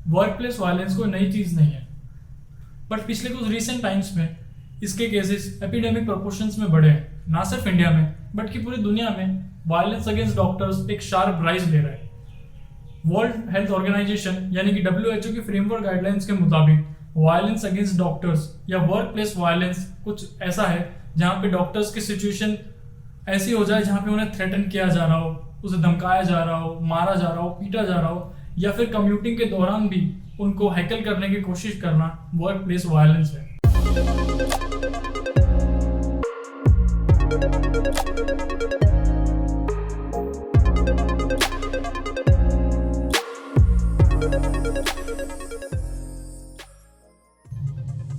Work place violence कोई नई चीज़ नहीं है, बट पिछले कुछ रिसेंट टाइम्स में इसके केसेस एपिडेमिक प्रोपोर्शंस में बढ़े हैं। ना सिर्फ इंडिया में बट कि पूरी दुनिया में वायलेंस अगेंस्ट डॉक्टर्स एक शार्प राइज ले रहा है। वर्ल्ड हेल्थ ऑर्गेनाइजेशन यानी कि WHO की फ्रेमवर्क गाइडलाइंस के मुताबिक वायलेंस अगेंस्ट डॉक्टर्स या वर्क प्लेस वायलेंस कुछ ऐसा है जहाँ पे डॉक्टर्स की सिचुएशन ऐसी हो जाए जहाँ पे उन्हें थ्रेटन किया जा रहा हो, उसे धमकाया जा रहा हो, मारा जा रहा हो, पीटा जा रहा हो, या फिर कम्यूटिंग के दौरान भी उनको हैकल करने की कोशिश करना वर्क प्लेस वायलेंस है।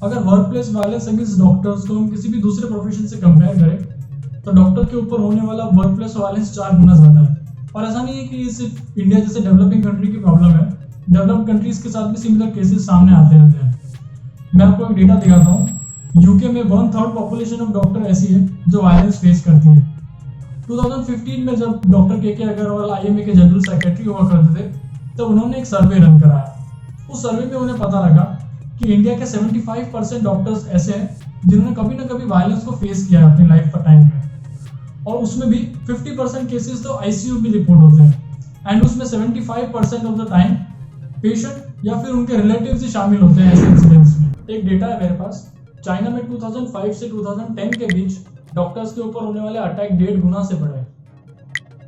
अगर work place violence against doctors को हम किसी भी दूसरे प्रोफेशन से कंपेयर करें तो डॉक्टर के ऊपर होने वाला वर्क प्लेस वायलेंस 4 गुना ज्यादा है। और ऐसा नहीं है कि ये सिर्फ इंडिया जैसे डेवलपिंग कंट्री की प्रॉब्लम है, डेवलप्ड कंट्रीज के साथ भी सिमिलर केसेस सामने आते रहते हैं। मैं आपको एक डेटा दिखाता हूँ। यूके में 1/3 पॉपुलेशन ऑफ डॉक्टर ऐसी है जो वायलेंस फेस करती है। 2015 में जब डॉक्टर के अग्रवाल IMA के जनरल सेक्रेटरी हुआ करते थे तब उन्होंने एक सर्वे रन कराया। उस सर्वे में उन्हें पता लगा कि इंडिया के 75% डॉक्टर्स ऐसे हैं जिन्होंने कभी ना कभी वायलेंस को फेस किया है अपनी लाइफ का टाइम में, और उसमें भी 50% केसेस तो ICU में रिपोर्ट होते हैं एंड उसमें 75% ऑफ द टाइम पेशेंट या फिर उनके रिलेटिव्स ही शामिल होते हैं ऐसे इंसिडेंट्स में। एक डेटा है मेरे पास, चाइना में 2005 से 2010 के बीच डॉक्टर्स के ऊपर होने वाले अटैक 1.5 गुना से बढ़े।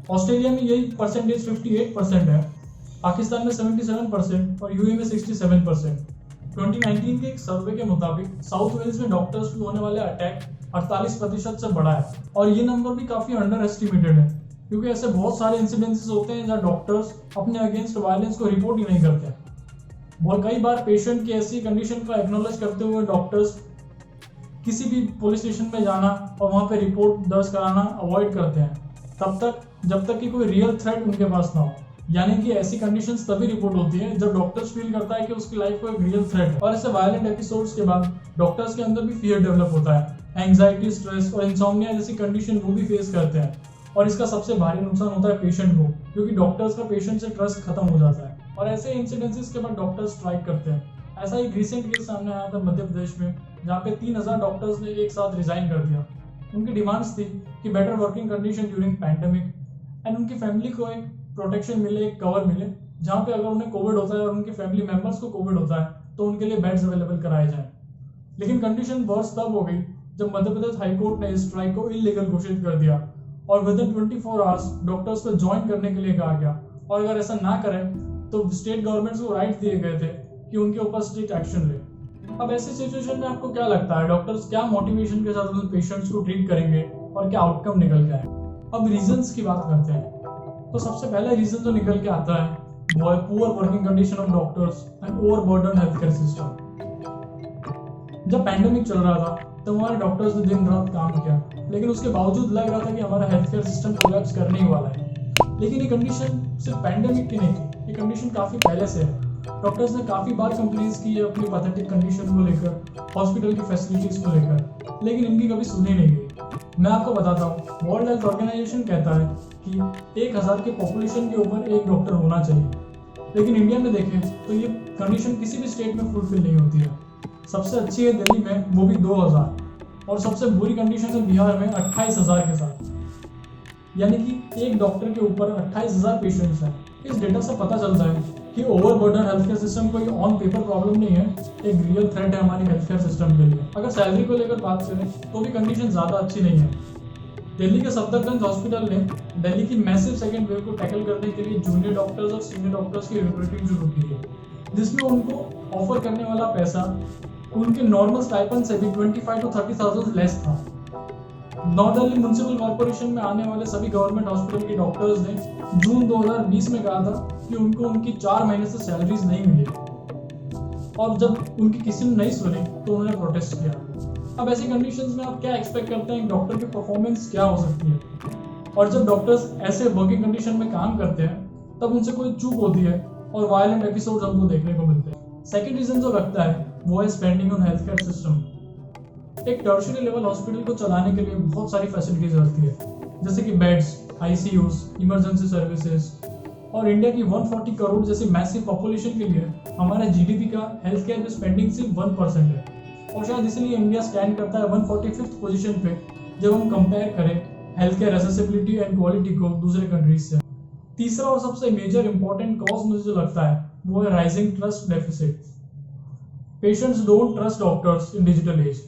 ऑस्ट्रेलिया में यही परसेंटेज 58% है, पाकिस्तान में 77% और UAE में 67%। 2019 के एक सर्वे के मुताबिक साउथ वेल्स में डॉक्टर्स पे होने वाले अटैक 48% से बढ़ा है, और ये नंबर भी काफी अंडर एस्टिमेटेड है क्योंकि ऐसे बहुत सारे इंसिडेंसेस होते हैं जहाँ डॉक्टर्स अपने अगेंस्ट वायलेंस को रिपोर्ट ही नहीं करते। बहुत कई बार पेशेंट की ऐसी कंडीशन को एक्नॉलेज करते हुए डॉक्टर्स किसी भी पुलिस स्टेशन में जाना और वहाँ पे रिपोर्ट दर्ज कराना अवॉइड करते हैं तब तक जब तक कि कोई रियल थ्रेट उनके पास ना हो। यानी कि ऐसी कंडीशंस तभी रिपोर्ट होती है जब डॉक्टर्स फील करता है कि उसकी लाइफ को एक रियल थ्रेट है। और ऐसे वायलेंट एपिसोड्स के बाद डॉक्टर्स के अंदर भी फियर डेवलप होता है, एंग्जाइटी, स्ट्रेस और इंसोम्निया जैसी कंडीशन वो भी फेस करते हैं। और इसका सबसे भारी नुकसान होता है पेशेंट को, क्योंकि डॉक्टर्स का पेशेंट से ट्रस्ट खत्म हो जाता है और ऐसे इंसिडेंसेस के बाद डॉक्टर्स स्ट्राइक करते हैं। ऐसा एक रिसेंट केस सामने आया था मध्य प्रदेश में, जहाँ पे 3000 डॉक्टर्स ने एक साथ रिजाइन कर दिया। उनकी डिमांड्स थी कि better working condition during pandemic and उनकी फैमिली को एक प्रोटेक्शन मिले, एक कवर मिले, जहाँ पे अगर उन्हें कोविड होता है और उनके फैमिली मेंबर्स को कोविड होता है तो उनके लिए बेड्स अवेलेबल कराए जाएं। लेकिन कंडीशन वर्स तब हो गई जब मध्य प्रदेश हाईकोर्ट ने इस स्ट्राइक को इलीगल घोषित कर दिया और विदिन 24 आवर्स डॉक्टर्स को ज्वाइन करने के लिए कहा गया, और अगर ऐसा ना करें तो स्टेट गवर्नमेंट्स को राइट दिए गए थे कि उनके ऊपर स्ट्रिक्ट एक्शन ले। अब ऐसी सिचुएशन में आपको क्या लगता है, डॉक्टर्स क्या मोटिवेशन के साथ पेशेंट्स को ट्रीट करेंगे और क्या आउटकम निकल के आए? अब रीजंस की बात करते हैं तो सबसे पहला रीजन जो निकल के आता है वो है poor working condition of doctors and overburden health care system. जब पैंडेमिक चल रहा था तो हमारे डॉक्टर्स ने दिन रात काम किया, लेकिन उसके बावजूद लग रहा था कि हमारा हेल्थ केयर सिस्टम कोलैप्स करने ही वाला है। लेकिन ये कंडीशन सिर्फ पैंडेमिक की नहीं थी, ये कंडीशन काफी पहले से है। डॉक्टर्स ने काफी बार कंप्लेंट्स की है अपनी पैथेटिक कंडीशन को लेकर, हॉस्पिटल की फैसिलिटीज को लेकर, लेकिन इनकी कभी सुनी नहीं गई। मैं आपको बताता हूँ, वर्ल्ड हेल्थ ऑर्गेनाइजेशन कहता है कि 1000 के पॉपुलेशन के ऊपर एक डॉक्टर होना चाहिए, लेकिन इंडिया में देखें तो ये कंडीशन किसी भी स्टेट में फुलफिल नहीं होती है। सबसे अच्छी है दिल्ली में, वो भी 2000, और सबसे बुरी कंडीशन है बिहार में 28000 के साथ, यानी कि एक डॉक्टर के ऊपर 28000 पेशेंट्स हैं। इस डेटा से पता चलता है कि ओवरबर्डन हेल्थ केयर सिस्टम कोई ऑन पेपर प्रॉब्लम नहीं है, एक रियल थ्रेट है हमारी हेल्थ केयर सिस्टम के लिए। अगर सैलरी को लेकर बात करें तो भी कंडीशन ज़्यादा अच्छी नहीं है। दिल्ली के सफदरजंग हॉस्पिटल ने दिल्ली की मैसिव सेकेंड वेव को टैकल करने के लिए जूनियर डॉक्टर्स और सीनियर डॉक्टर्स की रिक्रूटिंग शुरू की है, जिसमें उनको ऑफर करने वाला पैसा उनके नॉर्मल स्टाइपेंड से भी 25,000 to 30,000 लेस था। नॉर्थ दिल्ली म्युनिसिपल कॉर्पोरेशन में आने वाले सभी गवर्नमेंट हॉस्पिटल के डॉक्टर्स ने जून 2020 में कहा था कि उनको उनकी 4 महीने से सैलरीज नहीं मिली, और जब उनकी किसी ने नहीं सुनी तो उन्होंने प्रोटेस्ट किया। अब ऐसी कंडीशंस में आप क्या एक्सपेक्ट करते हैं, डॉक्टर की परफॉर्मेंस क्या हो सकती है? और जब डॉक्टर्स ऐसे वर्किंग कंडीशन में काम करते हैं तब उनसे कोई चूक होती है और वायलेंट एपिसोड्स हमको देखने को मिलते हैं। सेकंड रीजन जो लगता है वो है spending on health care system. एक टर्शियरी लेवल हॉस्पिटल को चलाने के लिए बहुत सारी फैसिलिटीज रहती है, जैसे कि बेड्स, ICUs, इमरजेंसी सर्विसेज, और इंडिया की 140 करोड़ जैसी मैसिव पॉपुलेशन के लिए हमारे जीडीपी का हेल्थ केयर में स्पेंडिंग सिर्फ 1% है, और शायद इसलिए इंडिया स्टैंड करता है 145th पोजीशन पे जब हम कंपेयर करें health care accessibility and quality को दूसरे कंट्रीज से। तीसरा और सबसे मेजर इंपॉर्टेंट कॉज मुझे जो लगता है वो है rising trust deficit. Patients don't trust doctors in digital age.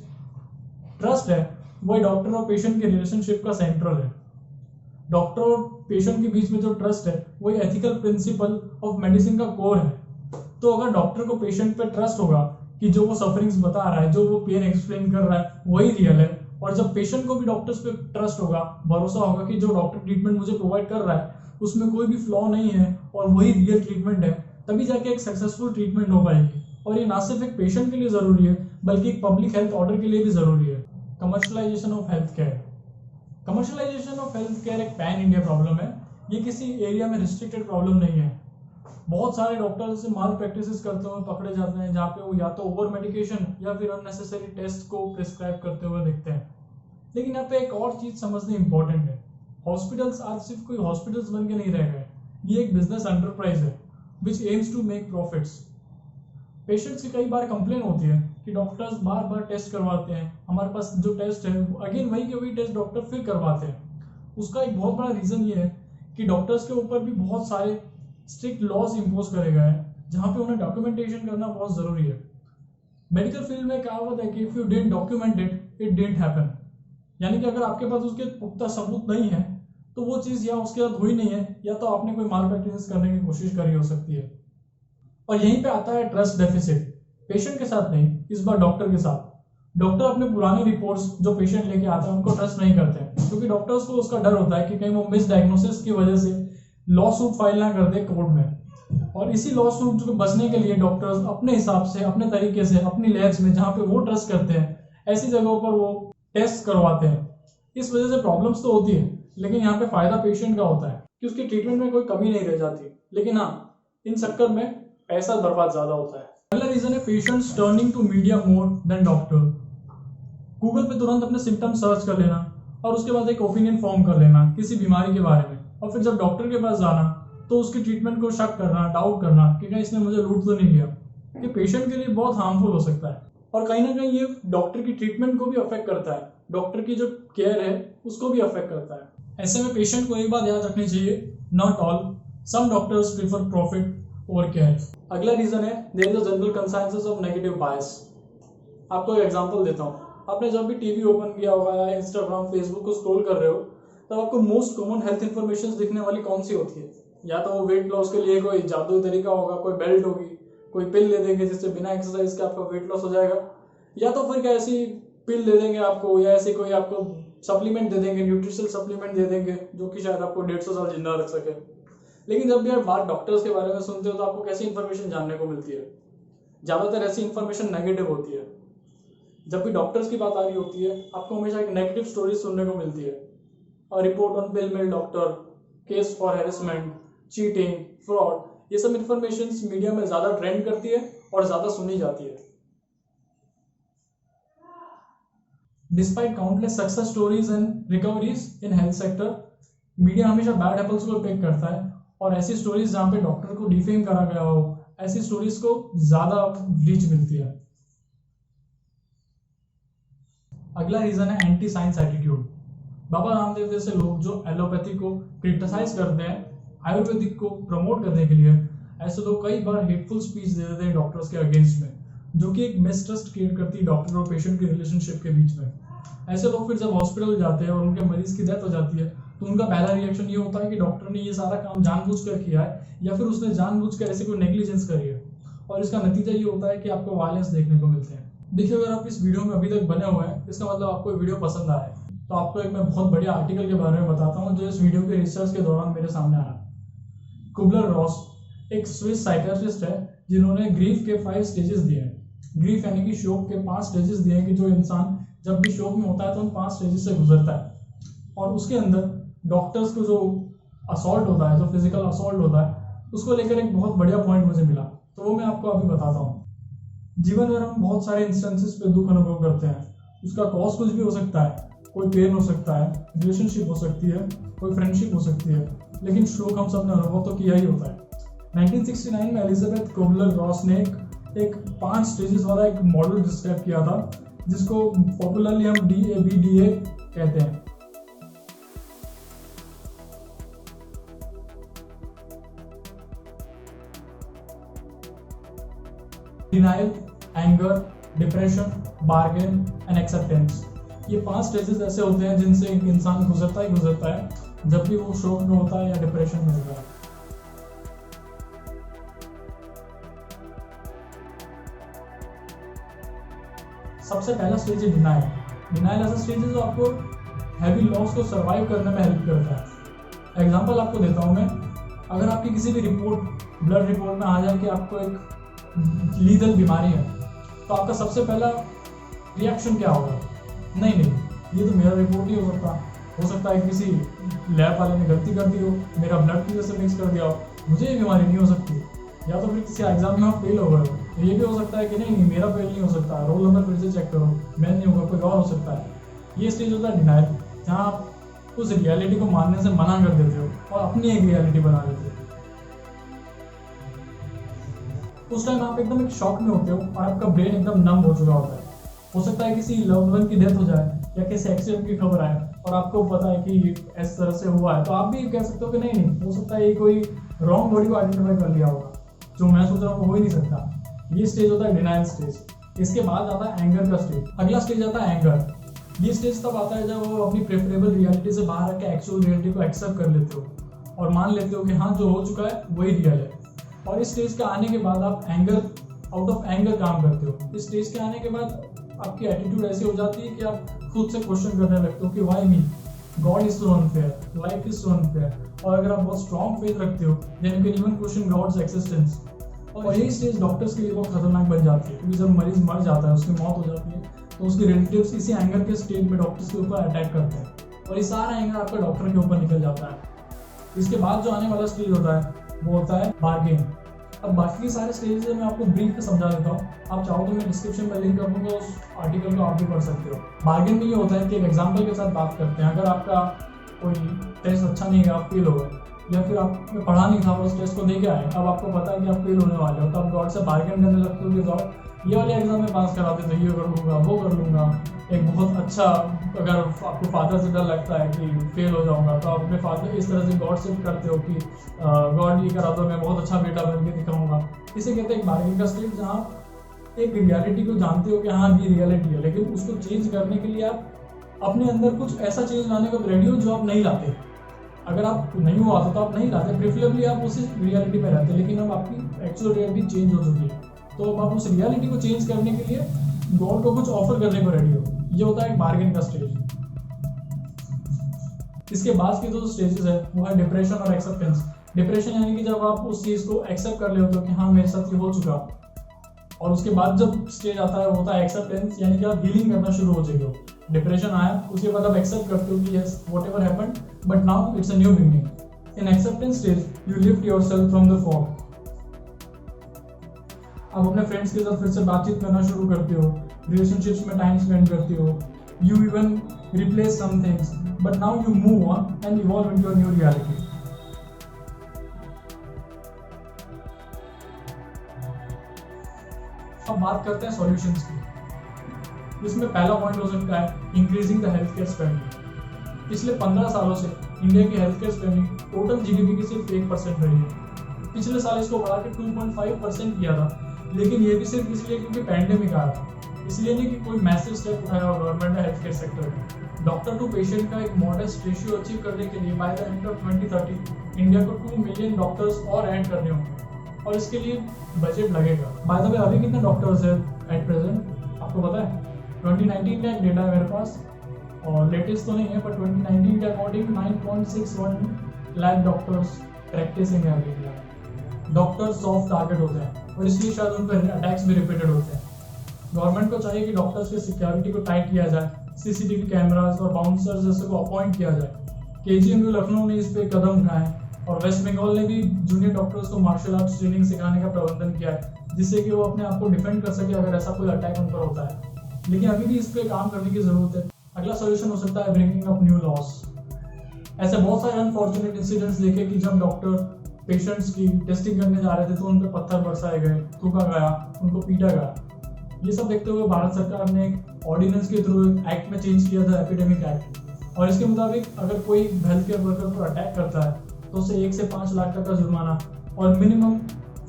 Trust है वही डॉक्टर और पेशेंट के रिलेशनशिप का सेंट्रल है। डॉक्टर और पेशेंट के बीच में जो ट्रस्ट है वही एथिकल प्रिंसिपल ऑफ मेडिसिन का कोर है। तो अगर डॉक्टर को पेशेंट पे ट्रस्ट होगा कि जो वो सफरिंग्स बता रहा है, जो वो पेन एक्सप्लेन कर रहा है वही रियल है, और जब पेशेंट को भी डॉक्टर्स पे ट्रस्ट होगा, भरोसा होगा कि जो डॉक्टर ट्रीटमेंट मुझे प्रोवाइड कर रहा है उसमें कोई भी फ्लॉ नहीं है और वही रियल ट्रीटमेंट है, तभी जाके एक सक्सेसफुल ट्रीटमेंट हो पाएगी। और ये ना सिर्फ एक पेशेंट के लिए जरूरी है बल्कि एक पब्लिक हेल्थ ऑर्डर के लिए भी जरूरी है। Commercialisation of health care. Commercialisation of health care एक पैन इंडिया प्रॉब्लम है। ये किसी एरिया में रिस्ट्रिक्टेड प्रॉब्लम नहीं है। बहुत सारे डॉक्टर्स माल प्रैक्टिसेस करते हुए पकड़े जाते हैं, जहाँ पे वो या तो ओवर मेडिकेशन या फिर अननेसेसरी टेस्ट को प्रिस्क्राइब करते हुए दिखते हैं। लेकिन यहाँ पे एक और चीज समझनी इंपॉर्टेंट है। हॉस्पिटल्स आज सिर्फ कोई हॉस्पिटल्स बन के नहीं रह गए, ये एक बिजनेस एंटरप्राइज है which aims to make profits. Patients की कई बार कंप्लेन होती है कि डॉक्टर्स बार बार टेस्ट करवाते हैं, हमारे पास जो टेस्ट है अगेन वही के वही टेस्ट डॉक्टर फिर करवाते हैं। उसका एक बहुत बड़ा रीजन ये है कि डॉक्टर्स के ऊपर भी बहुत सारे स्ट्रिक्ट लॉज इम्पोज करे गए हैं, जहाँ पे उन्हें डॉक्यूमेंटेशन करना बहुत जरूरी है। मेडिकल फील्ड में कहावत है कि if you didn't document it didn't happen. यानी कि अगर आपके पास उसके पुख्ता सबूत नहीं है तो वो चीज या उसके साथ हुई नहीं है, या तो आपने कोई माल प्रैक्टिस करने की कोशिश करी हो सकती है। और यहीं पे आता है ट्रस्ट डेफिसिट। पेशेंट के साथ नहीं, इस बार डॉक्टर के साथ। डॉक्टर अपने पुरानी रिपोर्ट्स जो पेशेंट लेके आता है उनको ट्रस्ट नहीं करते, क्योंकि डॉक्टर्स को उसका डर होता है कि कहीं वो मिस डायग्नोसिस की वजह से लॉ सूट फाइल ना कर दे कोर्ट में। और इसी लॉ सूट को बचने के लिए डॉक्टर्स अपने हिसाब से, अपने तरीके से, अपनी लैब्स में जहाँ पे वो ट्रस्ट करते हैं ऐसी जगहों पर वो टेस्ट करवाते हैं। इस वजह से प्रॉब्लम्स तो होती है, लेकिन यहाँ पे फायदा पेशेंट का होता है कि उसकी ट्रीटमेंट में कोई कमी नहीं रह जाती। लेकिन हाँ, इन चक्कर में पैसा बर्बाद ज्यादा होता है। पहला रीजन है patients turning to media more than doctor. Google पे तुरंत अपने सिम्टम्स सर्च कर लेना और उसके बाद एक ओपिनियन फॉर्म कर लेना किसी बीमारी के बारे में, और फिर जब डॉक्टर के पास जाना तो उसकी ट्रीटमेंट को शक करना, डाउट करना कि कहीं इसने मुझे लूट तो नहीं लिया। ये पेशेंट के लिए बहुत हार्मफुल हो सकता है, और कहीं ना कहीं ये डॉक्टर की ट्रीटमेंट को भी अफेक्ट करता है, डॉक्टर की जो केयर है उसको भी अफेक्ट करता है। ऐसे में पेशेंट को एक बात याद रखनी चाहिए, not all, some doctors prefer profit over care. अगला रीजन है there is a general consensus of negative bias. आपको एक एग्जांपल देता हूँ। आपने जब भी टीवी ओपन किया होगा या इंस्टाग्राम, फेसबुक को स्क्रॉल कर रहे हो, तब आपको मोस्ट कॉमन हेल्थ इंफॉर्मेशन दिखने वाली कौन सी होती है? या तो वो वेट लॉस के लिए कोई जादुई तरीका होगा, कोई बेल्ट होगी, कोई पिल दे देंगे जिससे बिना एक्सरसाइज के आपका वेट लॉस हो जाएगा, या तो फिर क्या ऐसी पिल दे देंगे आपको, या ऐसे कोई आपको सप्लीमेंट दे देंगे, न्यूट्रिशनल सप्लीमेंट दे देंगे जो कि शायद आपको 150 साल जिंदा रख सके। लेकिन जब भी आप बात डॉक्टर्स के बारे में सुनते हो तो आपको कैसी इंफॉर्मेशन जानने को मिलती है? ज्यादातर ऐसी इंफॉर्मेशन नेगेटिव होती है। जब भी डॉक्टर्स की बात आ रही होती है आपको हमेशा एक नेगेटिव स्टोरी सुनने को मिलती है। और report on pill mill doctor, case for harassment, cheating, fraud, ये सब इंफॉर्मेशन मीडिया में ज्यादा ट्रेंड करती है और ज्यादा सुनी जाती है। Despite countless success stories and recoveries in health sector, media हमेशा बैड एप्पल्स को पिक करता है, और ऐसी स्टोरीज जहां पे डॉक्टर को डिफेम करा गया हो, ऐसी स्टोरीज को ज्यादा रीच मिलती है। अगला रीजन है anti science attitude. Baba Ramdev जैसे लोग जो एलोपैथी को क्रिटिसाइज करते हैं आयुर्वेदिक को प्रमोट करने के लिए, ऐसे लोग कई बार हेटफुल स्पीच दे देते हैं डॉक्टर्स के अगेंस्ट में, जो कि एक मिसट्रस्ट क्रिएट करती है डॉक्टर और पेशेंट के रिलेशनशिप के बीच में। ऐसे लोग फिर जब हॉस्पिटल जाते हैं और उनके मरीज की डेथ हो जाती है तो उनका पहला रिएक्शन ये होता है कि डॉक्टर ने ये सारा काम जानबूझकर किया है, या फिर उसने जानबूझकर ऐसे कोई नेग्लिजेंस करी है, और इसका नतीजा ये होता है कि आपको वायलेंस देखने को मिलते हैं। देखिए, अगर आप इस वीडियो में अभी तक बने हुए हैं इसका मतलब आपको वीडियो पसंद आया है। तो आपको एक मैं बहुत बढ़िया आर्टिकल के बारे में बताता हूँ जो इस वीडियो के रिसर्च के दौरान मेरे सामने आया। कुबलर रॉस एक स्विस साइकियाट्रिस्ट है जिन्होंने ग्रीफ के 5 स्टेजेस दिए हैं। ग्रीफ यानी कि शोक के 5 स्टेजेस दिए हैं कि जो इंसान जब भी शोक में होता है तो उन 5 स्टेजेस से गुजरता है। और उसके अंदर डॉक्टर्स को जो असॉल्ट होता है, जो फिजिकल असॉल्ट होता है, उसको लेकर एक बहुत बढ़िया पॉइंट मुझे मिला, तो वो मैं आपको अभी बताता हूँ। जीवन में हम बहुत सारे इंस्टेंसेस पे दुख अनुभव करते हैं। उसका कॉज कुछ भी हो सकता है, कोई पेन हो सकता है, रिलेशनशिप हो सकती है, कोई फ्रेंडशिप हो सकती है, लेकिन स्ट्रोक हम सब ने अनुभव तो किया ही होता है। 1969 में एलिजाबेथ कुबलर-रॉस ने एक 5 स्टेजेस वाला एक मॉडल डिस्क्राइब किया था, जिसको पॉपुलरली हम DABDA कहते हैं। Denial, anger, depression, bargain and acceptance. ये 5 स्टेजेस ऐसे होते हैं जिनसे एक इंसान गुजरता ही गुजरता है जब भी वो शोक में होता है या डिप्रेशन में होता है। सबसे पहला स्टेज है डिनाइल। डिनाइल ऐसा स्टेज है जो आपको हैवी लॉस को सर्वाइव करने में हेल्प करता है। एग्जांपल आपको देता हूँ मैं, अगर आपकी किसी भी ब्लड रिपोर्ट में आ जाए कि आपको एक लीगल बीमारी है, तो आपका सबसे पहला रिएक्शन क्या होगा? नहीं, ये तो मेरा रिपोर्ट ही हो सकता है किसी लैब वाले ने गलती कर दी हो, मेरा ब्लड की वजह से मिक्स कर दिया हो, मुझे ये बीमारी नहीं हो सकती। या तो फिर किसी एग्जाम में आप फेल हो गए हो, ये भी हो सकता है कि नहीं मेरा फेल नहीं हो सकता, रोल नंबर फिर से चेक करो, मैं नहीं होगा, कोई और हो सकता है। ये स्टेज होता है डिनाइल, जहाँ आप उस रियलिटी को मानने से मना कर देते हो और अपनी एक रियलिटी बना देते हो। उस टाइम आप एकदम एक शॉक में होते हो और आपका ब्रेन एकदम नम हो चुका होता है। हो सकता है किसी लव्ड वन की डेथ हो जाए या किसी एक्सीडेंट की खबर आए और आपको पता है कि इस तरह से हुआ है, तो आप भी कह सकते हो कि नहीं, हो सकता है ये कोई रॉन्ग बॉडी को आइडेंटिफाई कर लिया होगा, जो मैं सोच रहा हूँ हो ही नहीं सकता। ये स्टेज होता है डिनाइल स्टेज। इसके बाद आता है एंगर का स्टेज। अगला स्टेज आता है एंगर। ये स्टेज तब आता है जब वो अपनी प्रेफरेबल रियलिटी से बाहर आके एक्चुअल रियलिटी को एक्सेप्ट कर लेते हो और मान लेते हो कि हाँ, जो हो चुका है वही रियल है। और इस स्टेज के आने के बाद आप आउट ऑफ एंगर काम करते हो। इस स्टेज के आने के बाद आपकी एटीट्यूड ऐसी हो जाती है कि आप खुद से क्वेश्चन करने लगते हो कि why me, god is so unfair, life is so unfair. और अगर आप बहुत स्ट्रॉन्ग फेथ रखते हो, then you can even question god's existence. और यही स्टेज डॉक्टर्स के लिए बहुत खतरनाक बन जाती है, क्योंकि जब मरीज मर जाता है, उसकी मौत हो जाती है, तो उसके रिलेटिव्स इसी एंगर के स्टेज में डॉक्टर्स के ऊपर अटैक करते हैं और ये सारा एंगर आपका डॉक्टर के ऊपर निकल जाता है। इसके बाद जो आने वाला स्टेज होता है वो होता है बार्गेन। अब बाकी के सारे स्टेजेस मैं आपको ब्रीफ में समझा देता हूँ, आप चाहो तो मैं डिस्क्रिप्शन में लिंक कर दूंगा, उस आर्टिकल को आप भी पढ़ सकते हो। बार्गेन में ये होता है कि एक एग्जांपल के साथ बात करते हैं। अगर आपका कोई टेस्ट अच्छा नहीं गया, आप फेल हो गए, या फिर आपने पढ़ा नहीं था, उस टेस्ट को दे के आए, अब आपको पता है कि आप फेल होने वाले हो, तो आप गॉड से बार्गेन करने लगते हो कि गॉड ये वाले एग्जाम में पास करा दे तो ये कर लूँगा, वो कर लूँगा। एक बहुत अच्छा, अगर आपको फादर से डर लगता है कि फेल हो जाऊंगा, तो आप अपने फादर इस तरह से गॉड से करते हो कि गॉड ये करा दो, मैं बहुत अच्छा बेटा बन के दिखाऊंगा। इसे कहते हैं एक बार्गेनिंग का स्टेज, जहाँ एक रियलिटी को जानते हो कि हाँ ये रियलिटी है, लेकिन उसको चेंज करने के लिए आप अपने अंदर कुछ ऐसा चेंज लाने को रेडी हो जो आप नहीं लाते। अगर आप नहीं हुआ आता तो आप नहीं लाते, प्रेफरेबली आप उसी रियलिटी में रहते, लेकिन अब आपकी एक्चुअल रियलिटी चेंज हो चुकी है, तो अब आप उस रियलिटी को चेंज करने के लिए गॉड को कुछ ऑफर करने को रेडी हो। ये होता है बार्गेन का स्टेज। इसके बाद की दो स्टेजेस है वो है डिप्रेशन और एक्सेप्टेंस। डिप्रेशन यानी कि जब आप उस चीज को एक्सेप्ट कर लेते हो कि हाँ मेरे साथ ये हो चुका, और उसके बाद जब स्टेज आता है वो होता है एक्सेप्टेंस, यानी कि आप हीलिंग करना शुरू हो जाएंगे। डिप्रेशन आया, उसके बाद आप एक्सेप्ट करते हो कि yes whatever happened, but now it's a new beginning. In acceptance stage you lift yourself from the fog. आप अपने फ्रेंड्स के साथ फिर से बातचीत करना शुरू करते हो, रिलेशनशिप्स में टाइम स्पेंड करते हो, you even replace some things, but now you move on and evolve into a new reality. अब बात करते हैं सॉल्यूशंस की। इसमें पहला पॉइंट हो सकता है increasing the health care spending. पिछले 15 सालों से इंडिया की health care spending total GDP की सिर्फ 1% रही है। पिछले साल इसको बढ़ा के 2.5% किया था, लेकिन ये भी सिर्फ इसलिए क्योंकि पैंडेमिक आया था, इसलिए नहीं कि कोई मैसिव स्टेप उठाया हो गवर्नमेंट ने हेल्थ केयर सेक्टर में। डॉक्टर टू पेशेंट का एक मॉडेस्ट रेशियो अचीव करने के लिए by the end of 2030 India को 2 मिलियन डॉक्टर्स और ऐड करने होंगे, और इसके लिए बजट लगेगा। बाय द वे अभी कितने डॉक्टर्स हैं एट प्रेजेंट आपको पता है? 2019 का एक डेटा है मेरे पास, और लेटेस्ट तो नहीं है, पर 2019 के अकॉर्डिंग 9.61 लाख डॉक्टर्स प्रैक्टिसिंग है अभी। डॉक्टर्स सॉफ्ट टारगेट होते हैं और इसलिए शायद उन पर अटैक्स भी रिपीटेड होते हैं। गवर्नमेंट को चाहिए कि डॉक्टर्स की सिक्योरिटी को टाइट किया जाए, सीसीटीवी कैमरास और बाउंसर्स जैसे को अपॉइंट किया जाए। केजीएमयू लखनऊ ने इस पे कदम उठाए और वेस्ट बंगाल ने भी जूनियर डॉक्टर्स को मार्शल आर्ट्स ट्रेनिंग सिखाने का प्रबंधन किया है, जिससे कि वो अपने आप को डिफेंड कर सके अगर ऐसा कोई अटैक उन पर होता है। लेकिन अभी भी इस पे काम करने की जरूरत है। अगला सोल्यूशन हो सकता है ब्रिंगिंग अप न्यू लॉस। ऐसे बहुत सारे अनफॉर्चुनेट इंसिडेंट्स देखे कि जब डॉक्टर पेशेंट्स की टेस्टिंग करने जा रहे थे तो उन पर पत्थर बरसाए गए, थूका गया, उनको पीटा गया। ये सब देखते हुए भारत सरकार ने एक ऑर्डिनेंस के थ्रू एक्ट में चेंज किया था, एपिडेमिक एक्ट, और इसके मुताबिक अगर कोई हेल्थ केयर वर्कर पर अटैक करता है तो उसे 1 से 5 लाख तक का जुर्माना और मिनिमम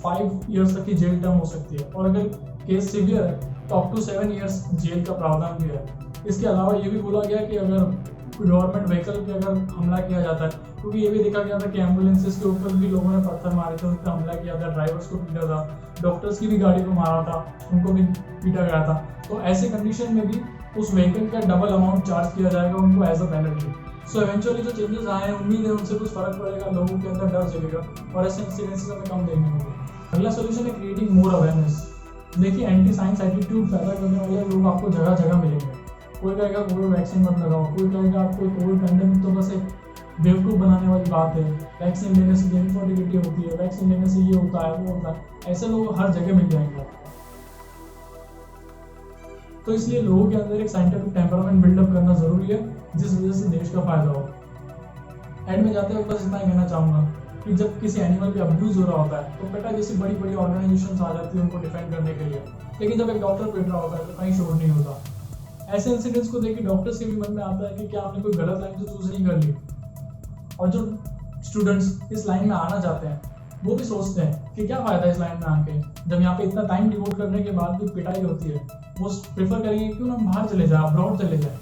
5 इयर्स तक की जेल टर्म हो सकती है, और अगर केस सिवियर है तो अप टू 7 इयर्स जेल का प्रावधान भी है। इसके अलावा ये भी बोला गया कि अगर गवर्नमेंट व्हीकल पे अगर हमला किया जाता है, क्योंकि ये भी देखा गया था कि एम्बुलेंसेस के ऊपर भी लोगों ने पत्थर मारे थे, उन पर हमला किया था, ड्राइवर्स को पीटा था, डॉक्टर्स की भी गाड़ी को मारा था, उनको भी पीटा गया था। तो ऐसे कंडीशन में भी उस व्हीकल का डबल अमाउंट चार्ज किया जाएगा उनको as a penalty. So eventually जो चेंजेस आए हैं, उम्मीद है उनसे कुछ फर्क पड़ेगा, लोगों के अंदर डर जगेगा और ऐसे इंसिडेंसेस हमें कम देखने को मिलेगा। अगला सोल्यूशन है क्रिएटिंग मोर अवेयरनेस। देखिए, एंटी साइंस एटीट्यूड पैदा करने वाले लोग आपको जगह जगह मिलेंगे। कोई कहेगा कोविड वैक्सीन मत लगाओ, कोई कहेगा आपको कोविड पैंडेमिक तो बस एक बेवकूफ़ बनाने वाली बात है, वैक्सीन लेने से इनफर्टिलिटी होती है, वैक्सीन लेने से ये होता है वो होता है। ऐसे लोग हर जगह मिल जाएंगे आपको। तो इसलिए लोगों के अंदर एक साइंटिफिक टेम्परामेंट बिल्डअप करना जरूरी है, जिस वजह से देश का फायदा हो। एंड में जाते हुए बस इतना ही कहना चाहूँगा कि जब किसी एनिमल पे अब्यूज हो रहा होता है तो पेटा जैसी बड़ी बड़ी ऑर्गेनाइजेशंस आ जाती है उनको डिफेंड करने के लिए, लेकिन जब एक डॉक्टर पीट रहा होता है तो कहीं शोर नहीं होता। ऐसे इंसिडेंट्स को देख के डॉक्टर्स के भी मन में आता है कि क्या आपने कोई गलत लाइन तो चूज नहीं कर ली। और जो स्टूडेंट्स इस लाइन में आना चाहते हैं वो भी सोचते हैं कि क्या फायदा इस लाइन में आके, जब यहाँ पे इतना टाइम डिवोट करने के बाद भी पिटाई होती है। वो प्रेफर करेंगे क्यों ना बाहर चले जाए, अब्रॉड चले जाए।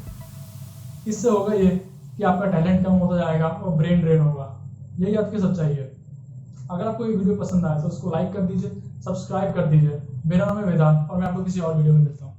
इससे होगा ये कि आपका टैलेंट कम होता जाएगा और ब्रेन ड्रेन होगा। यही आपकी सच्चाई है। अगर आपको ये वीडियो पसंद आया तो उसको लाइक कर दीजिए, सब्सक्राइब कर दीजिए। मेरा नाम है वेदांत और मैं आपको किसी और वीडियो में मिलता हूँ।